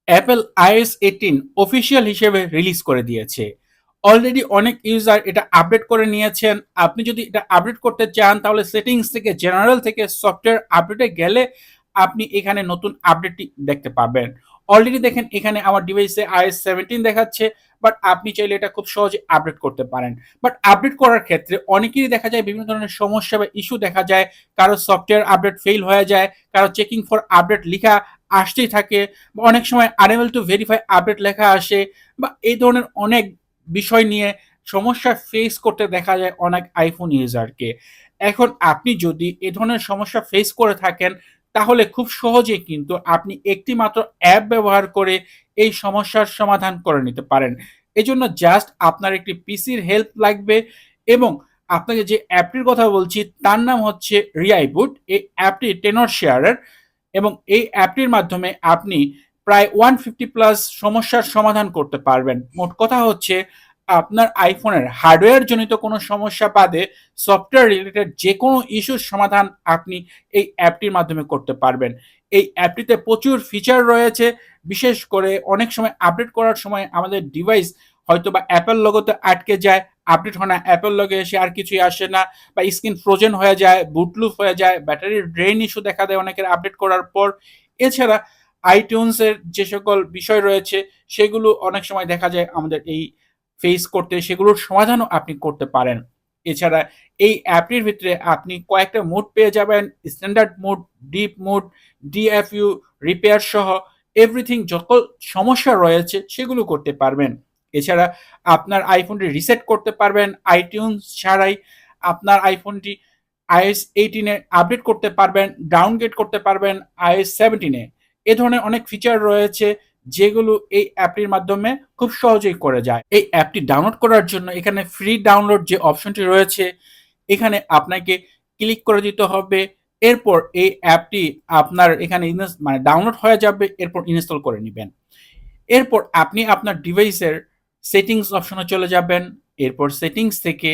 Apple iOS 18 official হিসেবে release করে দিয়েছে। অলরেডি অনেক ইউজার এটা আপডেট করে নিয়েছেন। আপনি যদি এটা আপডেট করতে চান তাহলে সেটিংস থেকে জেনারেল থেকে সফটওয়্যার আপডেটে গেলে আপনি এখানে নতুন আপডেটটি দেখতে পাবেন। অলরেডি দেখেন এখানে আমার ডিভাইসে iOS 17 দেখাচ্ছে, বাট আপনি চাইলে এটা খুব সহজে আপডেট করতে পারেন। বাট আপডেট করার ক্ষেত্রে অনেকেরই দেখা যায় বিভিন্ন ধরনের সমস্যা বা ইস্যু দেখা যায়। কারো সফটওয়্যার আপডেট ফেল হয়ে যায়, কারো চেকিং ফর আপডেট লিখা আসতেই থাকে, বা অনেক সময় আনএবল টু ভেরিফাই আপডেট লেখা আসে, বা এই ধরনের অনেক বিষয় নিয়ে সমস্যা ফেস করতে দেখা যায় অনেক আইফোন ইউজারকে। এখন আপনি যদি এ ধরনের সমস্যা ফেস করে থাকেন তাহলে খুব সহজেই কিন্তু আপনি একটি মাত্র অ্যাপ ব্যবহার করে এই সমস্যার সমাধান করে নিতে পারেন। এজন্য জাস্ট আপনার একটি পিসির হেল্প লাগবে, এবং আপনাকে যে অ্যাপটির কথা বলছি তার নাম হচ্ছে রিআইবুট। এই অ্যাপটি টেনর শেয়ারের, এবং এই অ্যাপটির মাধ্যমে আপনি প্রায় 150 প্লাস সমস্যার সমাধান করতে পারবেন। মোট কথা হচ্ছে আপনার আইফোনের হার্ডওয়্যার জনিত কোনো সমস্যা বাদে সফটওয়্যার রিলেটেড যে কোনো ইস্যুর সমাধান আপনি এই অ্যাপটির মাধ্যমে করতে পারবেন। এই অ্যাপটিতে প্রচুর ফিচার রয়েছে। বিশেষ করে অনেক সময় আপডেট করার সময় আমাদের ডিভাইস হয়তো বা অ্যাপেল লোগোতে আটকে যায়, আপডেট হয় না, অ্যাপেল লোগে এসে আর কিছুই আসে না, বা স্ক্রিন ফ্রোজেন হয়ে যায়, বুটলুপ হয়ে যায়, ব্যাটারির ড্রেন ইস্যু দেখা দেয় অনেকের আপডেট করার পর। এছাড়া আইটিউনসের যে সকল বিষয় রয়েছে সেগুলো অনেক সময় দেখা যায় আমাদের এই ফেস করতে, সেগুলোর সমাধানও আপনি করতে পারেন। এছাড়া এই অ্যাপটির ভিতরে আপনি কয়েকটা মোড পেয়ে যাবেন: standard mode, deep mode, DFU, repair সহ এভরিথিং। সকল সমস্যা রয়েছে সেগুলো করতে পারবেন। এছাড়া আপনার আইফোনটি রিসেট করতে পারবেন আইটিউনস ছাড়াই। আপনার আইফোনটি iOS 18 এ আপডেট করতে পারবেন, ডাউনগ্রেড করতে পারবেন iOS 17 এ। এ ধরনের অনেক ফিচার রয়েছে যেগুলো এই অ্যাপটির মাধ্যমে খুব সহজেই করে যায়। এই অ্যাপটি ডাউনলোড করার জন্য এখানে ফ্রি ডাউনলোড যে অপশনটি রয়েছে এখানে আপনাকে ক্লিক করে দিতে হবে। এরপর এই অ্যাপটি আপনার এখানে মানে ডাউনলোড হয়ে যাবে, এরপর ইনস্টল করে নেবেন। এরপর আপনি আপনার ডিভাইসের সেটিংস অপশনে চলে যাবেন। এরপর সেটিংস থেকে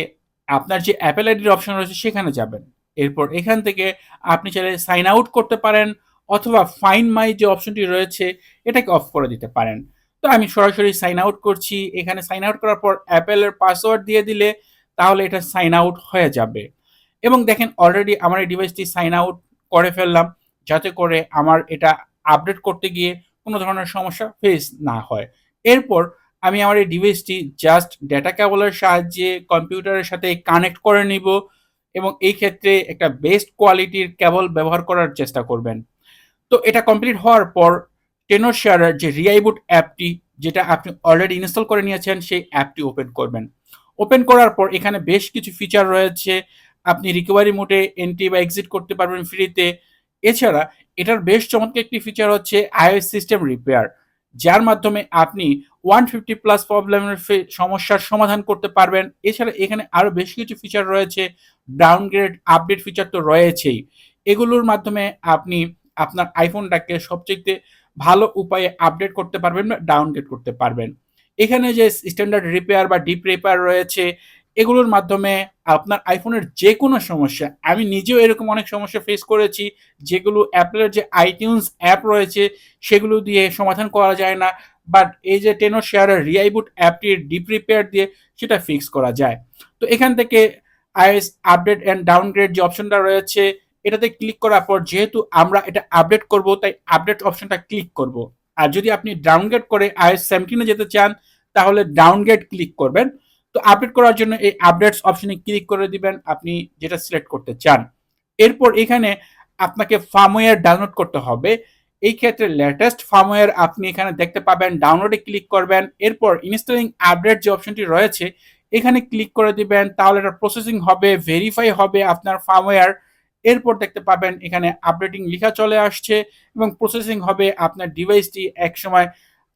আপনার যে অ্যাপেল আইডির অপশন রয়েছে সেখানে যাবেন। এরপর এখান থেকে আপনি চাইলে সাইন আউট করতে পারেন, অথবা ফাইন মাই যে অপশনটি রয়েছে এটাকে অফ করে দিতে পারেন। তো আমি সরাসরি সাইন আউট করছি। এখানে সাইন আউট করার পর অ্যাপেলের পাসওয়ার্ড দিয়ে দিলে তাহলে এটা সাইন আউট হয়ে যাবে। এবং দেখেন অলরেডি আমার এই ডিভাইসটি সাইন আউট করে ফেললাম, যাতে করে আমার এটা আপডেট করতে গিয়ে কোনো ধরনের সমস্যা ফেস না হয়। এরপর আমি আমার এই ডিভাইসটি জাস্ট ডেটা কেবলের সাহায্যে কম্পিউটারের সাথে কানেক্ট করে নিব, এবং এই ক্ষেত্রে একটা বেস্ট কোয়ালিটির কেবল ব্যবহার করার চেষ্টা করবেন। তো এটা কমপ্লিট হওয়ার পর টেনর শেয়ারের যে রিআইবুট অ্যাপটি, যেটা আপনি অলরেডি ইনস্টল করে নিয়েছেন, সেই অ্যাপটি ওপেন করবেন। ওপেন করার পর এখানে বেশ কিছু ফিচার রয়েছে। আপনি রিকভারি মোডে এন্ট্রি বা এক্সিট করতে পারবেন ফ্রিতে। এছাড়া এটার বেশ চমৎকার একটি ফিচার হচ্ছে iOS সিস্টেম রিপেয়ার, যার মাধ্যমে আপনি 150 প্লাস প্রবলেমের সমস্যার সমাধান করতে পারবেন। এছাড়া এখানে আরো বেশ কিছু ফিচার রয়েছে। ডাউনগ্রেড, আপডেট ফিচার তো রয়েছেই। এগুলোর মাধ্যমে আপনি আপনার আইফোনটাকে সবচেয়ে ভালো উপায়ে আপডেট করতে পারবেন বা ডাউনগ্রেড করতে পারবেন। এখানে যে স্ট্যান্ডার্ড রিপেয়ার বা ডিপ রিপেয়ার রয়েছে এগুলোর মাধ্যমে আপনার আইফোনের যে কোনো সমস্যা, আমি নিজেও এরকম অনেক সমস্যা ফেস করেছি যেগুলো অ্যাপেলের যে আইটিউনস অ্যাপ রয়েছে সেগুলো দিয়ে সমাধান করা যায় না, বাট এই যে টেনর শেয়ারের রিআইবুট অ্যাপটির ডিপ রিপেয়ার দিয়ে সেটা ফিক্স করা যায়। তো এখান থেকে আইএস আপডেট অ্যান্ড ডাউনগ্রেড যে অপশনটা রয়েছে এটাতে ক্লিক করার পর, যেহেতু আমরা এটা আপডেট করব তাই আপডেট অপশনটা ক্লিক করব। আর যদি আপনি ডাউনগ্রেড করে iOS 17 এ যেতে চান তাহলে ডাউনগ্রেড ক্লিক করবেন। তো আপডেট করার জন্য এই আপডেটস অপশনে ক্লিক করে দিবেন আপনি যেটা সিলেক্ট করতে চান। এরপর এখানে আপনাকে ফার্মওয়্যার ডাউনলোড করতে হবে। এই ক্ষেত্রে লেটেস্ট ফার্মওয়্যার আপনি এখানে দেখতে পাবেন, ডাউনলোডে ক্লিক করবেন। এরপর ইনস্টলিং আপডেট যে অপশনটি রয়েছে এখানে ক্লিক করে দিবেন, তাহলে এটা প্রসেসিং হবে, ভেরিফাই হবে আপনার ফার্মওয়্যার। এরপর দেখতে পাবেন এখানে আপডেটিং লেখা চলে আসছে, এবং প্রসেসিং হবে। আপনার ডিভাইসটি একসময়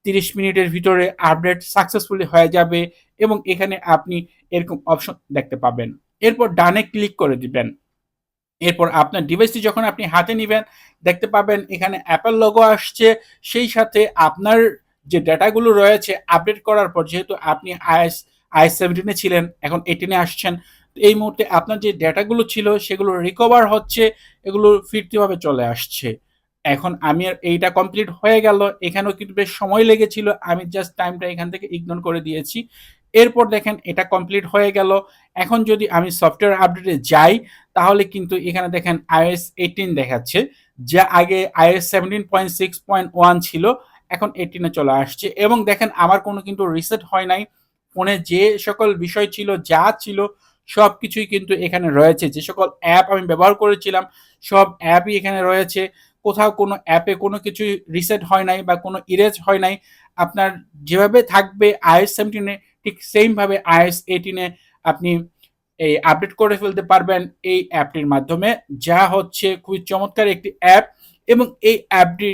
30 মিনিটের ভিতরে আপডেট সাকসেসফুলি হয়ে যাবে, এবং এখানে আপনি এরকম অপশন দেখতে পাবেন। এরপর ডানে ক্লিক করে দিবেন। এরপর আপনার ডিভাইসটি যখন আপনি হাতে নিবেন দেখতে পাবেন এখানে অ্যাপেল লোগো আসছে। সেই সাথে আপনার যে ডেটাগুলো রয়েছে আপডেট করার পর, যেহেতু আপনি iOS 17 এ ছিলেন, এখন 18 এ আসছেন, এই মুহূর্তে আপনার যে ডেটাগুলো ছিল সেগুলো রিকভার হচ্ছে, এগুলো ফিরতিভাবে চলে আসছে। এখন আমি আর এইটা কমপ্লিট হয়ে গেল। এখানেও কিন্তু বেশ সময় লেগেছিল। আমি জাস্ট টাইমটা এখান থেকে ইগনোর করে দিয়েছি। এরপর দেখেন এটা কমপ্লিট হয়ে গেল। এখন যদি আমি সফটওয়্যার আপডেটে যাই তাহলে কিন্তু এখানে দেখেন iOS 18 দেখাচ্ছে, যা আগে iOS 17.6.1 ছিল, এখন 18 এ চলে আসছে। এবং দেখেন আমার কোনো কিন্তু রিসেট হয় নাই। ফোনে যে সকল বিষয় ছিল, যা ছিল সবকিছুই কিন্তু এখানে রয়েছে। যে সকল অ্যাপ আমি ব্যবহার করেছিলাম সব অ্যাপই এখানে রয়েছে। কোথাও কোনো অ্যাপে কোনো কিছুই রিসেট হয় নাই বা কোনো ইরেজ হয় নাই। আপনার যেভাবে থাকবে iOS 17 এ ঠিক সেম ভাবে iOS 18 এ আপনি এই আপডেট করে ফেলতে পারবেন এই অ্যাপটির মাধ্যমে, যা হচ্ছে খুবই চমৎকার একটি অ্যাপ। এবং এই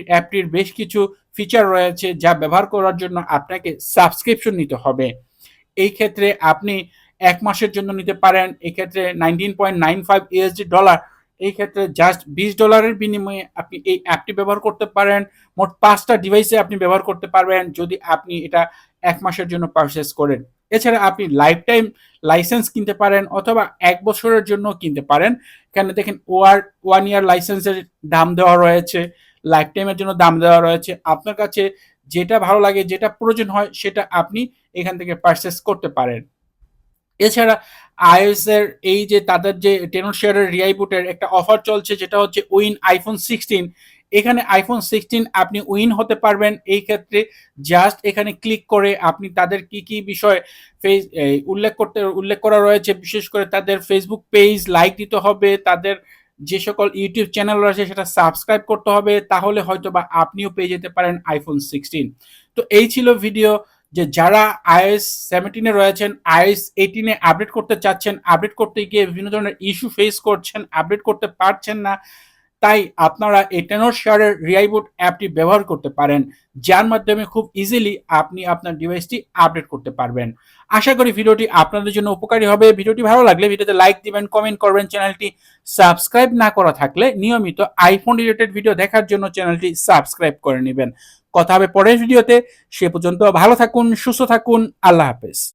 অ্যাপটির বেশ কিছু ফিচার রয়েছে যা ব্যবহার করার জন্য আপনাকে সাবস্ক্রিপশন নিতে হবে। এই ক্ষেত্রে আপনি ১ মাসের জন্য নিতে পারেন। এক্ষেত্রে $19.95 এই ক্ষেত্রে জাস্ট $20 বিনিময়ে আপনি এই অ্যাপটি ব্যবহার করতে পারেন। মোট ৫ টা ডিভাইসে আপনি ব্যবহার করতে পারবেন যদি আপনি এটা ১ মাসের জন্য পারচেজ করেন। এছাড়া আপনি লাইফ টাইম লাইসেন্স কিনতে পারেন অথবা ১ বছরের জন্য কিনতে পারেন। এখানে দেখেন 1 ইয়ার লাইসেন্সের দাম দেওয়া রয়েছে, লাইফ টাইমের জন্য দাম দেওয়া রয়েছে। আপনার কাছে যেটা ভালো লাগে, যেটা প্রয়োজন হয় সেটা আপনি এখান থেকে পারচেজ করতে পারেন। এছাড়া iOS এর এই যে তাদের যে টেনর শেয়ারের রিআইবুটের একটা অফার চলছে, যেটা হচ্ছে উইন আইফোন 16। এখানে আইফোন 16 আপনি উইন হতে পারবেন। এই ক্ষেত্রে জাস্ট এখানে ক্লিক করে আপনি তাদের কি কি বিষয় উল্লেখ করা রয়েছে, বিশেষ করে তাদের ফেসবুক পেজ লাইক দিতে হবে, তাদের যে সকল ইউটিউব চ্যানেল রয়েছে সেটা সাবস্ক্রাইব করতে হবে, তাহলে হয়তো বা আপনিও পেয়ে যেতে পারেন আইফোন 16। তো এই ছিল ভিডিও, যে যারা iOS 17 এ রয়েছেন, iOS 18 এ আপডেট করতে চাচ্ছেন, আপডেট করতে গিয়ে বিভিন্ন ধরনের ইস্যু ফেস করছেন, আপডেট করতে পারছেন না, তাই আপনারা এই টেনর শেয়ারের রিআইবুট অ্যাপটি ব্যবহার করতে পারেন, যার মাধ্যমে খুব ইজিলি আপনি আপনার ডিভাইসটি আপডেট করতে পারবেন। আশা করি ভিডিওটি আপনাদের জন্য উপকারী হবে। ভিডিওটি ভালো লাগলে ভিডিওতে লাইক দিবেন, কমেন্ট করবেন। চ্যানেলটি সাবস্ক্রাইব না করা থাকলে নিয়মিত আইফোন রিলেটেড ভিডিও দেখার জন্য চ্যানেলটি সাবস্ক্রাইব করে নেবেন। কথা হবে পরের ভিডিওতে। সে পর্যন্ত ভালো থাকুন, সুস্থ থাকুন। আল্লাহ হাফেজ।